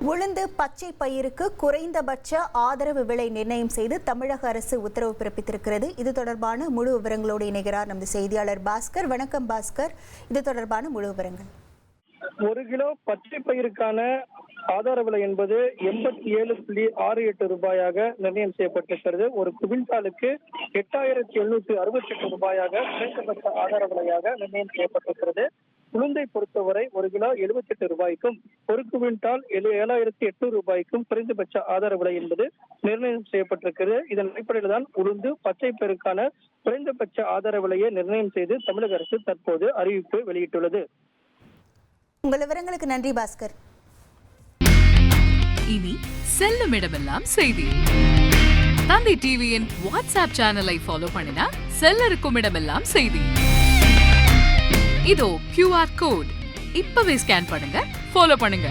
உளுந்து பச்சை பயிருக்கு குறைந்தபட்ச ஆதரவு விலை நிர்ணயம் செய்து தமிழக அரசு உத்தரவு பிறப்பித்திருக்கிறது. இது தொடர்பான முழு விவரங்களோடு இணைகிறார் நமது செய்தியாளர் பாஸ்கர். வணக்கம் பாஸ்கர், இது தொடர்பான முழு விவரங்கள். 1 கிலோ பச்சை பயிருக்கான ஆதார விலை என்பது 87.68 ரூபாயாக நிர்ணயம் செய்யப்பட்டிருக்கிறது. ஒரு குவிண்டாலுக்கு 8768 ரூபாயாக குறைந்தபட்ச ஆதார விலையாக நிர்ணயம் செய்யப்பட்டிருக்கிறது. உளுந்தை பொறுத்தவரை 1 கிலோ 78 ரூபாய்க்கும் 1 குவிண்டால் 7800 ரூபாய்க்கும் குறைந்தபட்ச ஆதார விலை என்பது நிர்ணயம் செய்யப்பட்டிருக்கிறது. இதன் அடிப்படையில் தான் உளுந்து பச்சை பயிருக்கான குறைந்தபட்ச ஆதார விலையை நிர்ணயம் செய்து தமிழக அரசு தற்போது அறிவிப்பு வெளியிட்டுள்ளது. உங்கள் விவரங்களுக்கு நன்றி பாஸ்கர். இனி செல்லும் இடமெல்லாம் செய்தி. தந்தை டிவியின் வாட்ஸ்அப் சேனலை ஃபாலோ பண்ணினா செல்ல இருக்கும் இடமெல்லாம் செய்தி. இதோ QR கோட் இப்பவே ஸ்கேன் பண்ணுங்க, ஃபாலோ பண்ணுங்க.